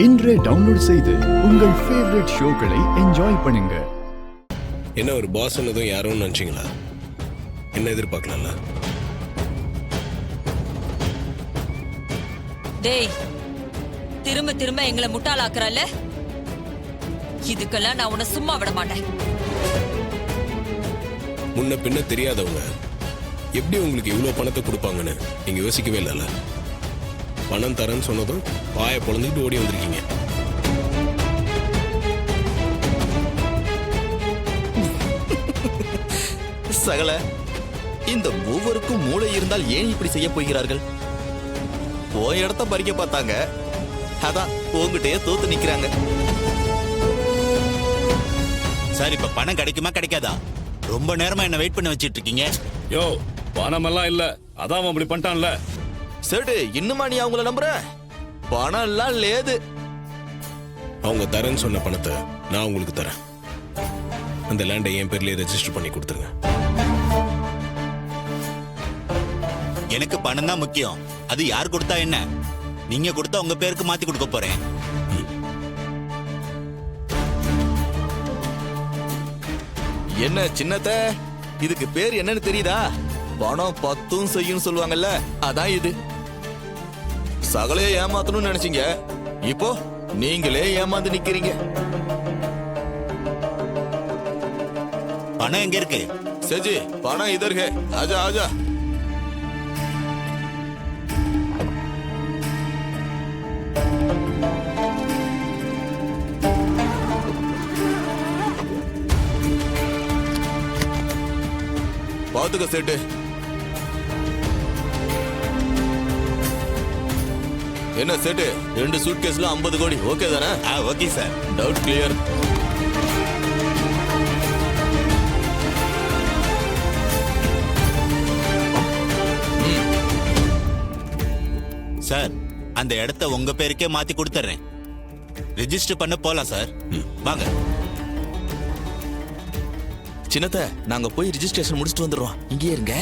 இன்றே டவுன்லோட் செய்து உங்கள் ஃபேவரட் ஷோக்களை என்ஜாய் பண்ணுங்க. என்ன ஒரு பாஸ் சொன்னதும் யாரும் நினைச்சீங்களா? என்ன எதிர்பார்க்கலாம்ல? டேய், திரும்ப திரும்ப எங்களை முட்டாளாக்குறல்ல, இதுக்கெல்லாம் நான் உன்னை சும்மா விட மாட்டேன். முன்ன பின்ன தெரியாதவங்க எப்படி உங்களுக்கு இவ்வளவு பணத்தை கொடுப்பாங்கன்னு நீங்க யோசிக்கவே இல்லைல்ல. பணம் தரேன்னு சொன்னதும் வாயை பொழந்துக்கிட்டு ஓடி வந்திருக்கீங்க. சகல, இந்த மூவருக்கும் மூளை இருந்தால் ஏன் இப்படி செய்ய போகிறார்கள்? போய் இடத்த பறிக்க பார்த்தாங்க, அதான் உங்ககிட்டயே தோத்து நிக்கிறாங்க. சார், இப்ப பணம் கிடைக்குமா கிடைக்காதா? ரொம்ப நேரமா என்ன வெயிட் பண்ண வச்சிட்டு இருக்கீங்க. யோ, பணம் எல்லாம் இல்ல, அதான் அவன் அப்படி பண்ணிட்டான்ல. சரி, இன்னுமா நீ அவங்கள நம்புற? பணம் எல்லாம் லேது. அவங்க தரேன்னு சொன்ன பணத்தை நான் உங்களுக்கு தரேன். அந்த லேண்டை என் பேர்லயே ரெஜிஸ்டர் பண்ணி கொடுத்துருங்க. எனக்கு பணம் தான் முக்கியம். அது யார் கொடுத்தா என்ன? நீங்க கொடுத்தா உங்க பேருக்கு மாத்தி கொடுக்க போறேன். என்ன சின்னத்த, இதுக்கு பேர் என்னன்னு தெரியுதா? பணம் பத்தும் செய்யும் சொல்லுவாங்கல்ல, அதான் இது. சகலையே ஏமாத்தணும்னு நினைச்சீங்க, இப்போ நீங்களே ஏமாந்து நிக்கிறீங்க. பணம் எங்க இருக்கு? சஜி, பணம் இதர் ஹே. ஆஜா ஆஜா. பாத்துக்க சேட்டு. என்ன சேட்டு, 2 சூட்கேஸ்ல 50 கோடி ஓகே தானே? Okay sir. Doubt clear. Sir, அந்த இடத்த உங்க பேருக்கே மாத்தி கொடுத்துறேன். ரெஜிஸ்டர் பண்ண போலாம் சார். வாங்க. சின்னத்த, நாங்க போய் ரிஜிஸ்ட்ரேஷன் முடிச்சுட்டு வந்துடுறோம். இங்கே இருங்க.